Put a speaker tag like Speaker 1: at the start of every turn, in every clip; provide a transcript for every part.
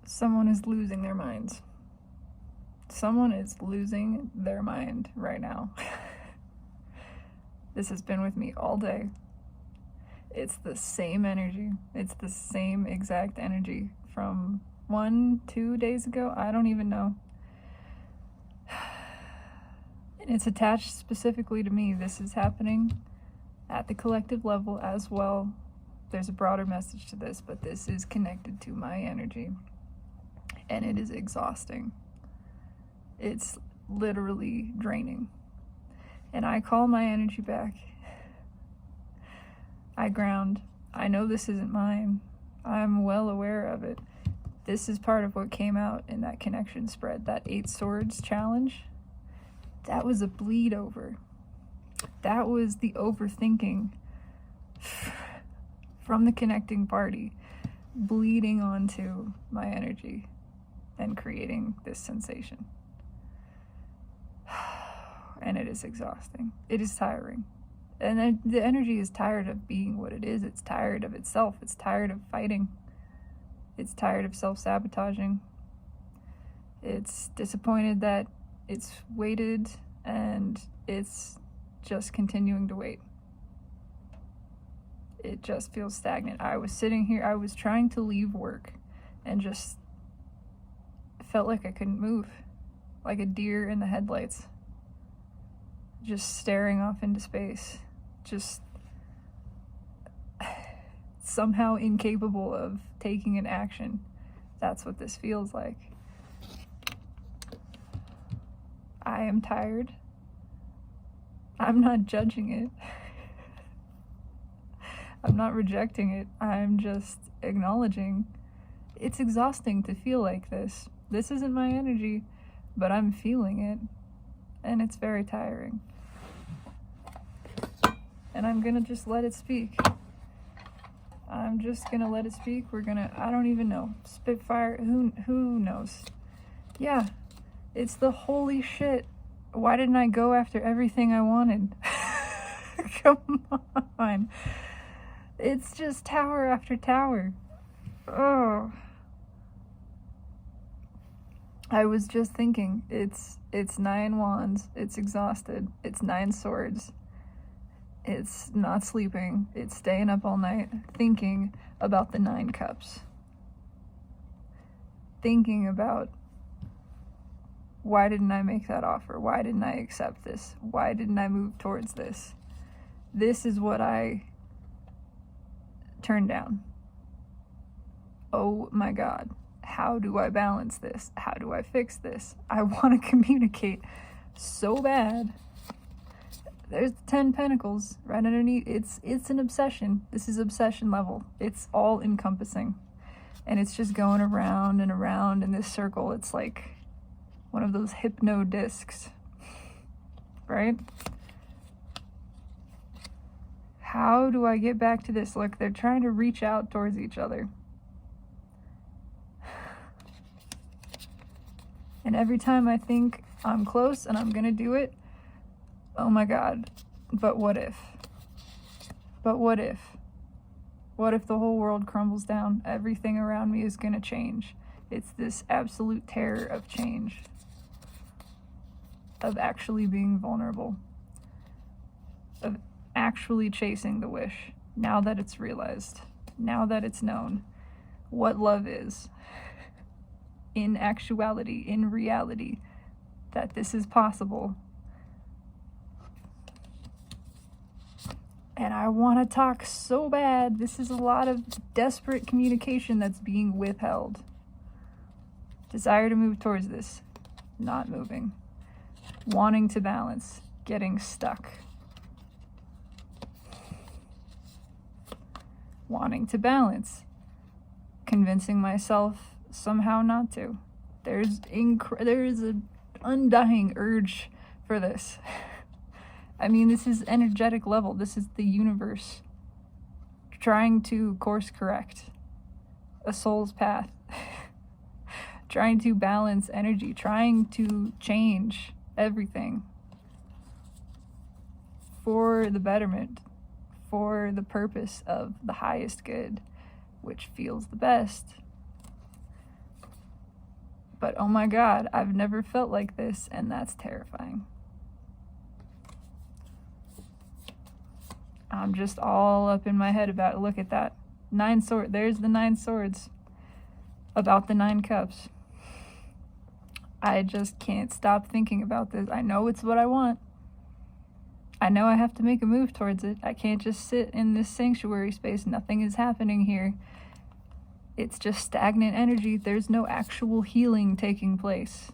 Speaker 1: Someone is losing their minds. Someone is losing their mind right now. This has been with me all day. It's the same energy. It's the same exact energy from 1-2 days ago. I don't even know. And it's attached specifically to me. This is happening at the collective level as well. There's a broader message to this, but this is connected to my energy. And it is exhausting. It's literally draining. And I call my energy back. I ground. I know this isn't mine. I'm well aware of it. This is part of what came out in that connection spread, that 8 Swords challenge. That was a bleed over. That was the overthinking from the connecting party bleeding onto my energy and creating this sensation. And it is exhausting. It is tiring. And the energy is tired of being what it is. It's tired of itself. It's tired of fighting. It's tired of self-sabotaging. It's disappointed that it's waited and it's just continuing to wait. It just feels stagnant. I was sitting here, I was trying to leave work and just felt like I couldn't move, like a deer in the headlights, just staring off into space, just somehow incapable of taking an action. That's what this feels like. I am tired. I'm not judging it. I'm not rejecting it. I'm just acknowledging it's exhausting to feel like this. This isn't my energy, but I'm feeling it, and it's very tiring. And I'm gonna just let it speak. I'm just gonna let it speak. I don't even know. Spitfire, who knows? Yeah, it's the holy shit. Why didn't I go after everything I wanted? Come on. It's just tower after tower. Oh. I was just thinking, it's 9 wands, it's exhausted, it's 9 swords, it's not sleeping, it's staying up all night, thinking about the 9 cups. Thinking about, why didn't I make that offer? Why didn't I accept this? Why didn't I move towards this? This is what I turned down. Oh my God. How do I balance this? How do I fix this? I want to communicate so bad. There's the 10 Pentacles right underneath. It's an obsession. This is obsession level. It's all encompassing. And it's just going around and around in this circle. It's like one of those hypno discs, right? How do I get back to this? Look, they're trying to reach out towards each other. And every time I think I'm close and I'm gonna do it, oh my God, but what if? But what if? What if the whole world crumbles down? Everything around me is gonna change. It's this absolute terror of change, of actually being vulnerable, of actually chasing the wish, now that it's realized, now that it's known what love is. In actuality, in reality, that this is possible. And I want to talk so bad. This is a lot of desperate communication that's being withheld. Desire to move towards this, not moving. Wanting to balance, getting stuck. Wanting to balance, convincing myself somehow not to. There is an undying urge for this. I mean, this is energetic level. This is the universe trying to course correct a soul's path, trying to balance energy, trying to change everything for the betterment, for the purpose of the highest good, which feels the best. But oh my God, I've never felt like this, and that's terrifying. I'm just all up in my head about it. Look at that. 9 swords. There's the 9 swords. About the 9 cups. I just can't stop thinking about this. I know it's what I want. I know I have to make a move towards it. I can't just sit in this sanctuary space. Nothing is happening here. It's just stagnant energy. There's no actual healing taking place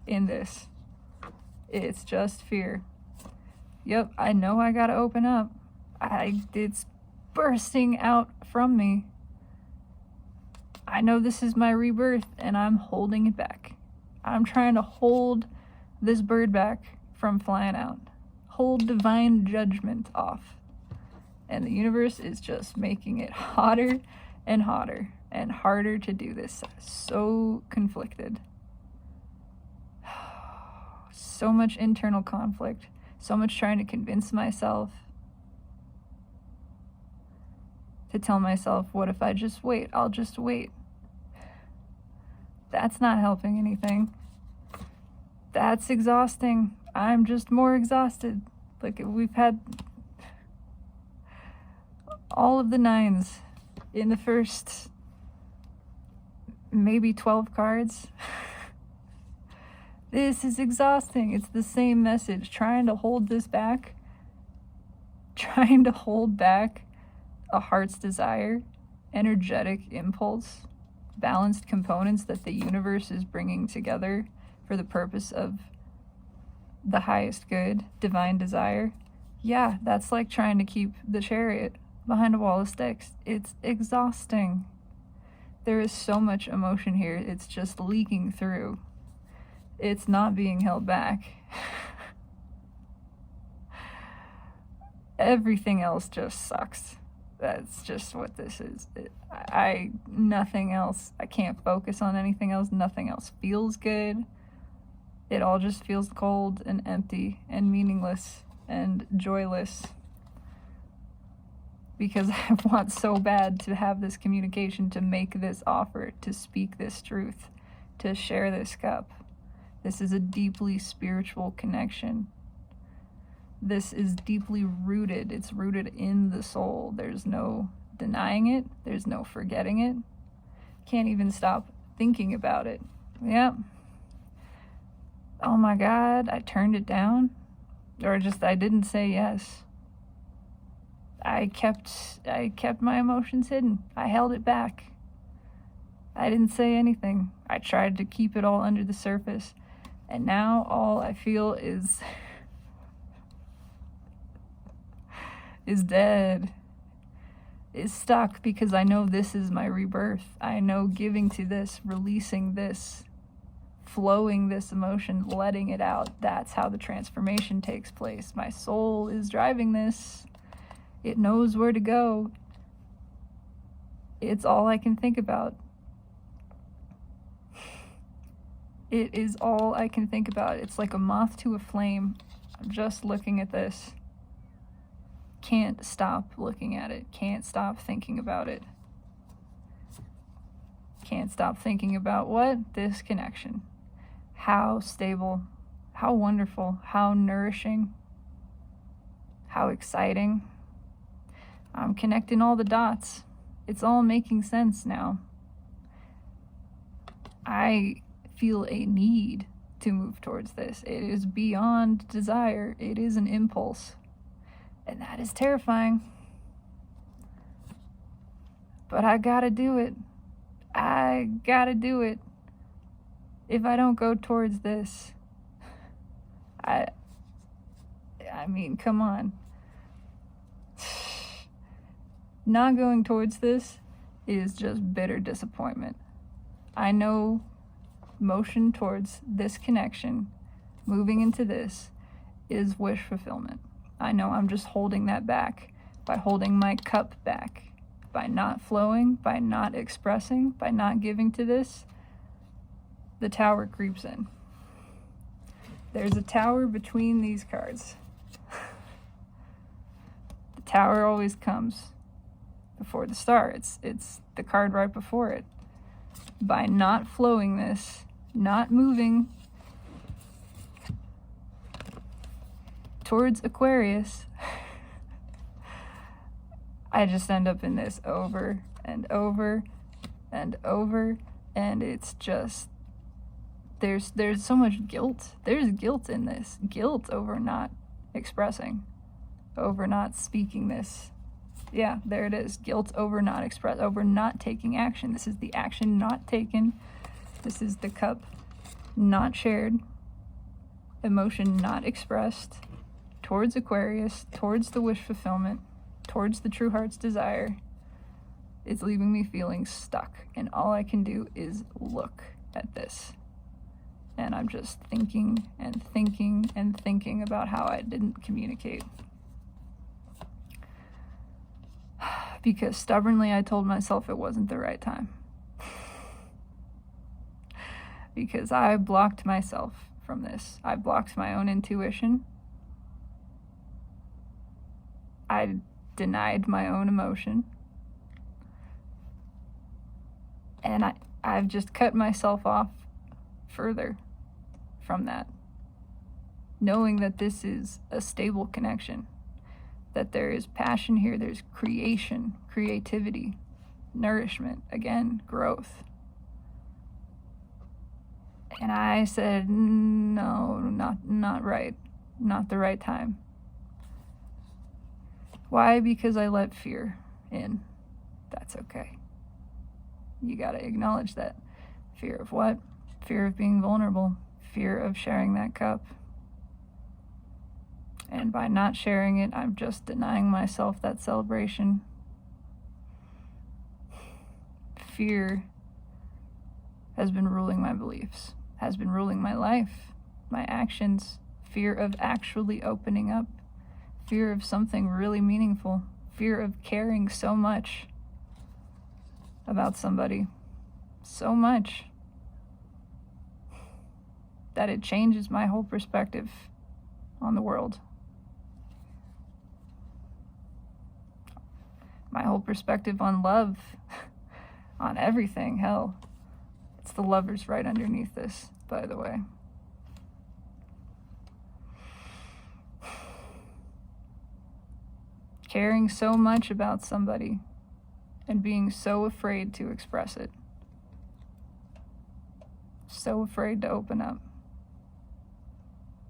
Speaker 1: in this. It's just fear. Yep, I know I gotta open up. It's bursting out from me. I know this is my rebirth, and I'm holding it back. I'm trying to hold this bird back from flying out. Hold divine judgment off. And the universe is just making it hotter and hotter and harder to do this. So conflicted. So much internal conflict. So much trying to convince myself. To tell myself, what if I just wait? I'll just wait. That's not helping anything. That's exhausting. I'm just more exhausted. Like, we've had all of the 9s in the first maybe 12 cards. This is exhausting. It's the same message. Trying to hold this back. Trying to hold back a heart's desire, energetic impulse, balanced components that the universe is bringing together for the purpose of the highest good, divine desire. Yeah, that's like trying to keep the chariot behind a wall of sticks. It's exhausting. There is so much emotion here. It's just leaking through. It's not being held back. Everything else just sucks. That's just what this is. Nothing else. I can't focus on anything else. Nothing else feels good. It all just feels cold and empty and meaningless and joyless. Because I want so bad to have this communication, to make this offer, to speak this truth, to share this cup. This is a deeply spiritual connection. This is deeply rooted. It's rooted in the soul. There's no denying it. There's no forgetting it. Can't even stop thinking about it. Yep. Oh my God, I turned it down. Or just, I didn't say yes. I kept my emotions hidden. I held it back. I didn't say anything. I tried to keep it all under the surface. And now all I feel is dead, is stuck, because I know this is my rebirth. I know giving to this, releasing this, flowing this emotion, letting it out, that's how the transformation takes place. My soul is driving this. It knows where to go. It's all I can think about. It is all I can think about. It's like a moth to a flame. I'm just looking at this. Can't stop looking at it. Can't stop thinking about it. Can't stop thinking about what? This connection. How stable, how wonderful, how nourishing, how exciting. I'm connecting all the dots. It's all making sense now. I feel a need to move towards this. It is beyond desire. It is an impulse. And that is terrifying. But I gotta do it. I gotta do it. If I don't go towards this, I mean, come on. Not going towards this is just bitter disappointment. I know motion towards this connection, moving into this, is wish fulfillment. I know I'm just holding that back by holding my cup back, by not flowing, by not expressing, by not giving to this. The tower creeps in. There's a tower between these cards. The tower always comes before the star. It's the card right before it. By not flowing this, not moving towards Aquarius, I just end up in this over and over and over, and it's just, there's so much guilt. There's guilt in this. Guilt over not expressing, over not speaking this. Yeah, there it is. Guilt over not taking action. This is the action not taken. This is the cup not shared, emotion not expressed towards Aquarius, towards the wish fulfillment, towards the true heart's desire. It's leaving me feeling stuck, and all I can do is look at this. And I'm just thinking and thinking and thinking about how I didn't communicate. Because stubbornly I told myself it wasn't the right time. Because I blocked myself from this. I blocked my own intuition. I denied my own emotion. And I've just cut myself off further from that. Knowing that this is a stable connection. That there is passion here, there's creation, creativity, nourishment, again, growth. And I said, no, not right. Not the right time. Why? Because I let fear in. That's okay. You gotta acknowledge that. Fear of what? Fear of being vulnerable. Fear of sharing that cup. And by not sharing it, I'm just denying myself that celebration. Fear has been ruling my beliefs, has been ruling my life, my actions. Fear of actually opening up. Fear of something really meaningful. Fear of caring so much about somebody. So much that it changes my whole perspective on the world. My whole perspective on love, on everything. Hell, it's the lovers right underneath this, by the way. Caring so much about somebody and being so afraid to express it. So afraid to open up.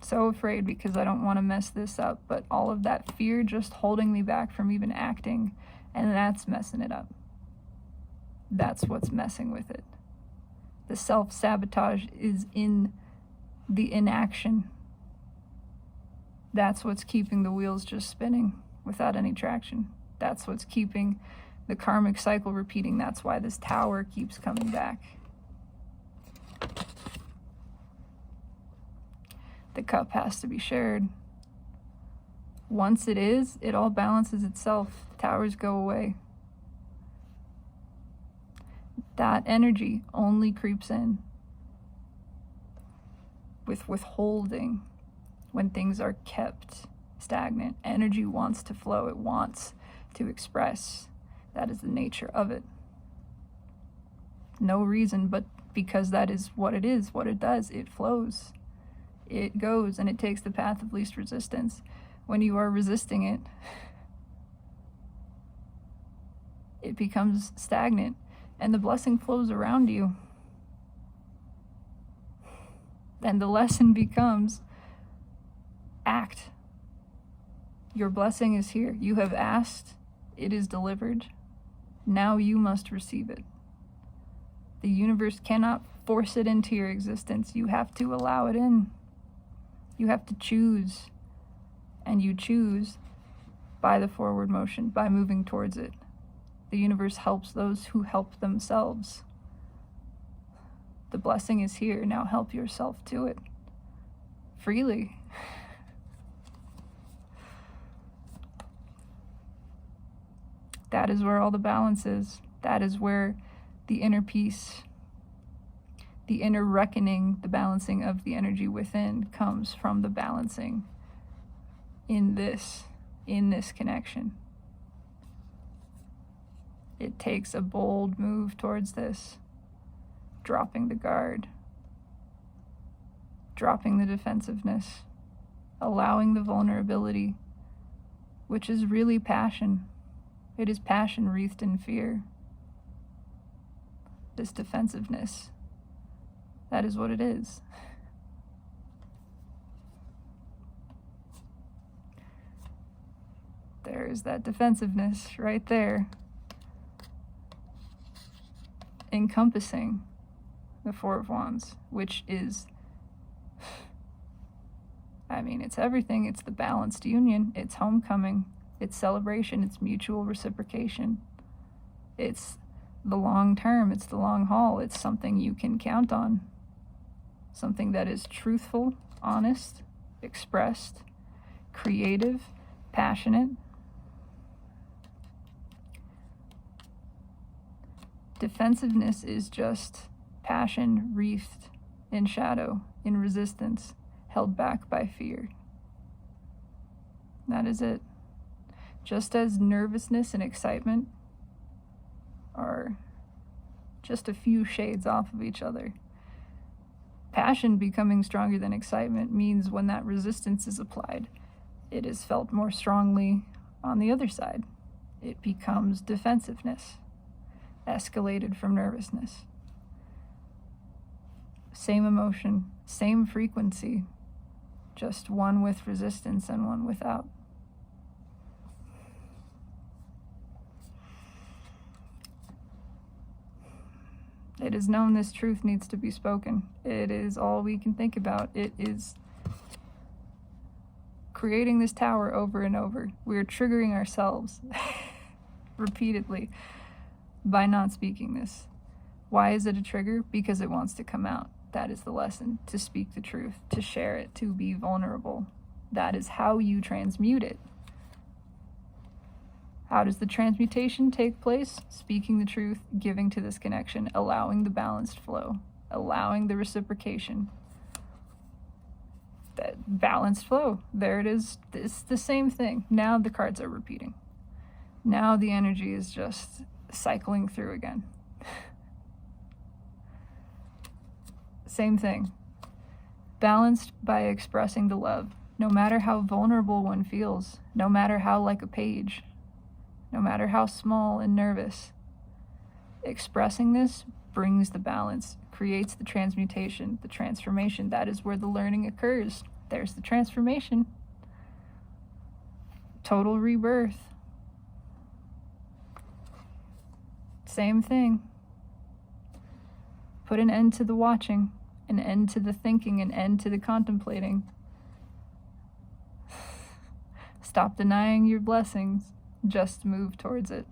Speaker 1: So afraid because I don't want to mess this up, but all of that fear just holding me back from even acting, and that's messing it up. That's what's messing with it. The self-sabotage is in the inaction. That's what's keeping the wheels just spinning without any traction. That's what's keeping the karmic cycle repeating. That's why this tower keeps coming back. The cup has to be shared. Once it is, it all balances itself. Towers go away. That energy only creeps in with withholding when things are kept stagnant. Energy wants to flow. It wants to express. That is the nature of it. No reason, but because that is what it is, what it does. It flows. It goes, and it takes the path of least resistance. When you are resisting it, it becomes stagnant, and the blessing flows around you. And the lesson becomes act. Your blessing is here. You have asked, it is delivered. Now you must receive it. The universe cannot force it into your existence. You have to allow it in. You have to choose, and you choose by the forward motion, by moving towards it. The universe helps those who help themselves. The blessing is here. Now help yourself to it freely. That is where all the balance is. That is where the inner peace, the inner reckoning, the balancing of the energy within comes from the balancing in this connection. It takes a bold move towards this, dropping the guard, dropping the defensiveness, allowing the vulnerability, which is really passion. It is passion wreathed in fear. This defensiveness, that is what it is. There's that defensiveness right there, encompassing the Four of Wands, which is, it's everything. It's the balanced union. It's homecoming. It's celebration. It's mutual reciprocation. It's the long term. It's the long haul. It's something you can count on. Something that is truthful, honest, expressed, creative, passionate. Defensiveness is just passion wreathed in shadow, in resistance, held back by fear. That is it. Just as nervousness and excitement are just a few shades off of each other, passion becoming stronger than excitement means when that resistance is applied, it is felt more strongly on the other side. It becomes defensiveness, escalated from nervousness. Same emotion, same frequency, just one with resistance and one without. It is known this truth needs to be spoken. It is all we can think about. It is creating this tower over and over. We are triggering ourselves repeatedly by not speaking this. Why is it a trigger? Because it wants to come out. That is the lesson. To speak the truth, to share it, to be vulnerable. That is how you transmute it. How does the transmutation take place? Speaking the truth, giving to this connection, allowing the balanced flow, allowing the reciprocation. That balanced flow, there it is. It's the same thing. Now the cards are repeating. Now the energy is just cycling through again. Same thing. Balanced by expressing the love, no matter how vulnerable one feels, no matter how like a page, no matter how small and nervous. Expressing this brings the balance, creates the transmutation, the transformation. That is where the learning occurs. There's the transformation. Total rebirth. Same thing. Put an end to the watching, an end to the thinking, an end to the contemplating. Stop denying your blessings. Just move towards it.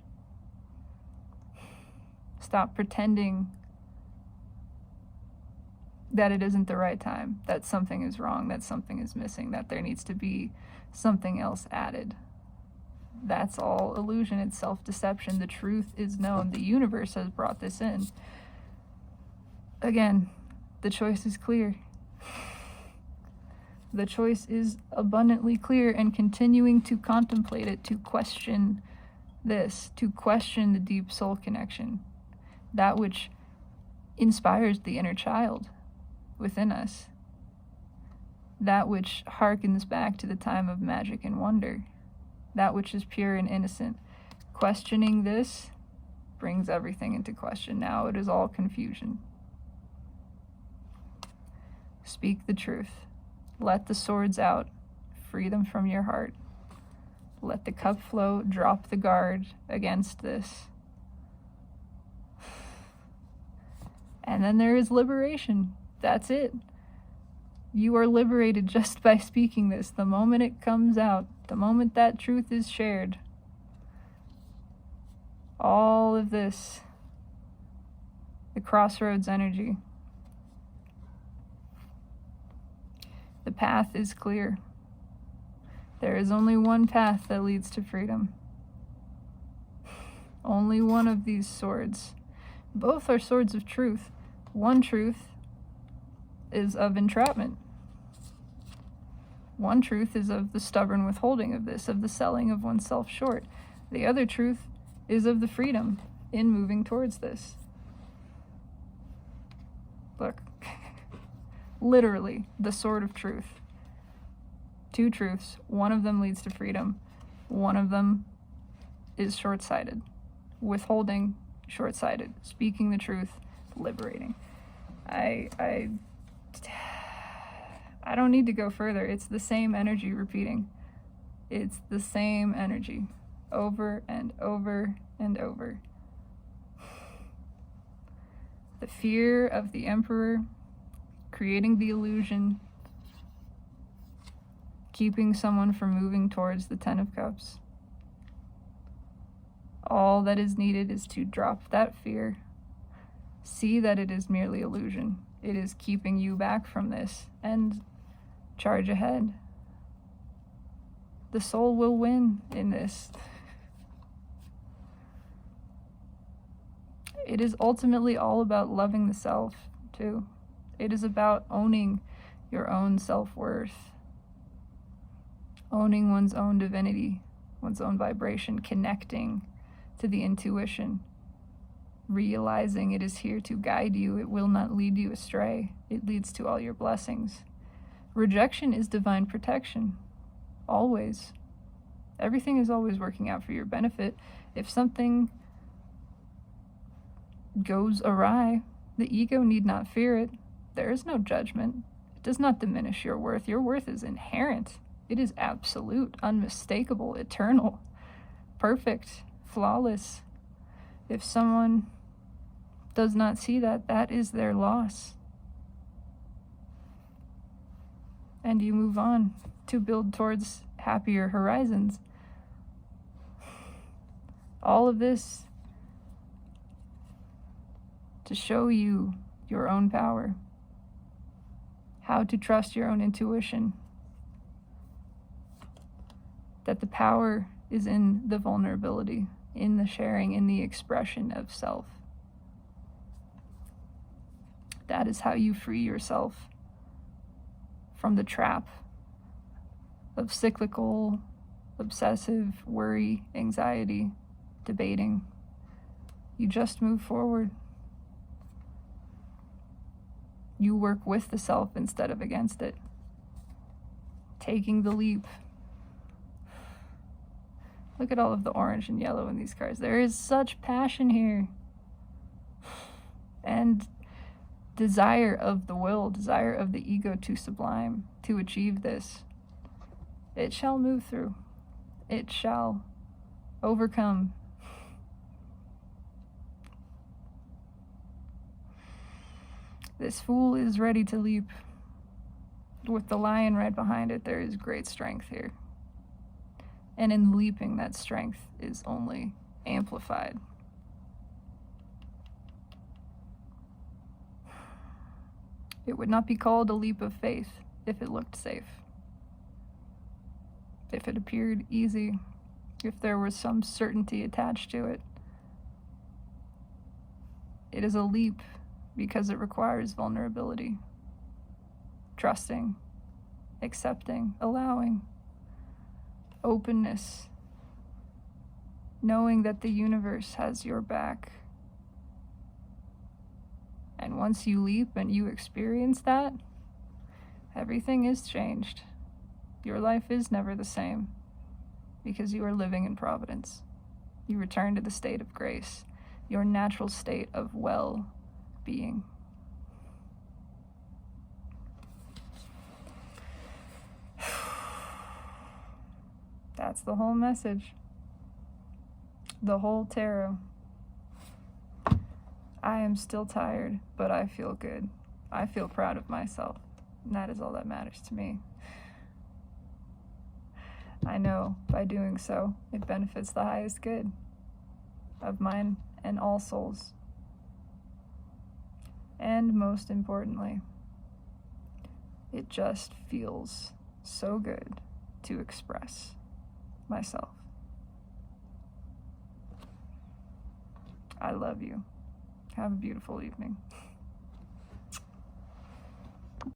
Speaker 1: Stop pretending that it isn't the right time, that something is wrong, that something is missing, that there needs to be something else added. That's all illusion. It's self-deception. The truth is known. The universe has brought this in. Again, the choice is clear. The choice is abundantly clear, and continuing to contemplate it, to question this, to question the deep soul connection, that which inspires the inner child within us, that which harkens back to the time of magic and wonder, that which is pure and innocent. Questioning this brings everything into question. Now it is all confusion. Speak the truth. Let the swords out. Free them from your heart. Let the cup flow. Drop the guard against this. And then there is liberation. That's it. You are liberated just by speaking this. The moment it comes out, the moment that truth is shared, all of this, the crossroads energy, the path is clear. There is only one path that leads to freedom. Only one of these swords. Both are swords of truth. One truth is of entrapment. One truth is of the stubborn withholding of this, of the selling of oneself short. The other truth is of the freedom in moving towards this. Look, Literally, the sword of truth. 2 truths. One of them leads to freedom. One of them is short-sighted. Withholding, short-sighted. Speaking the truth, liberating. I don't need to go further. It's the same energy repeating. It's the same energy over and over and over. The fear of the emperor, creating the illusion, keeping someone from moving towards the 10 of Cups. All that is needed is to drop that fear. See that it is merely illusion. It is keeping you back from this, and charge ahead. The soul will win in this. It is ultimately all about loving the self, too. It is about owning your own self-worth, owning one's own divinity, one's own vibration, connecting to the intuition, realizing it is here to guide you. It will not lead you astray. It leads to all your blessings. Rejection is divine protection, always. Everything is always working out for your benefit. If something goes awry, the ego need not fear it. There is no judgment. It does not diminish your worth. Your worth is inherent. It is absolute, unmistakable, eternal, perfect, flawless. If someone does not see that, that is their loss. And you move on to build towards happier horizons. All of this to show you your own power, how to trust your own intuition, that the power is in the vulnerability, in the sharing, in the expression of self. That is how you free yourself from the trap of cyclical, obsessive worry, anxiety, debating. You just move forward. You work with the self instead of against it. Taking the leap. Look at all of the orange and yellow in these cards. There is such passion here. And desire of the will, desire of the ego to sublime, to achieve this. It shall move through. It shall overcome. This fool is ready to leap. With the lion right behind it, there is great strength here. And in leaping, that strength is only amplified. It would not be called a leap of faith if it looked safe. If it appeared easy, if there was some certainty attached to it. It is a leap because it requires vulnerability, trusting, accepting, allowing, openness, knowing that the universe has your back. And once you leap and you experience that, everything is changed. Your life is never the same because you are living in providence. You return to the state of grace, your natural state of well-being. That's the whole message. The whole tarot. I am still tired, but I feel good. I feel proud of myself, and that is all that matters to me. I know by doing so, it benefits the highest good of mine and all souls. And most importantly, it just feels so good to express myself. I love you. Have a beautiful evening.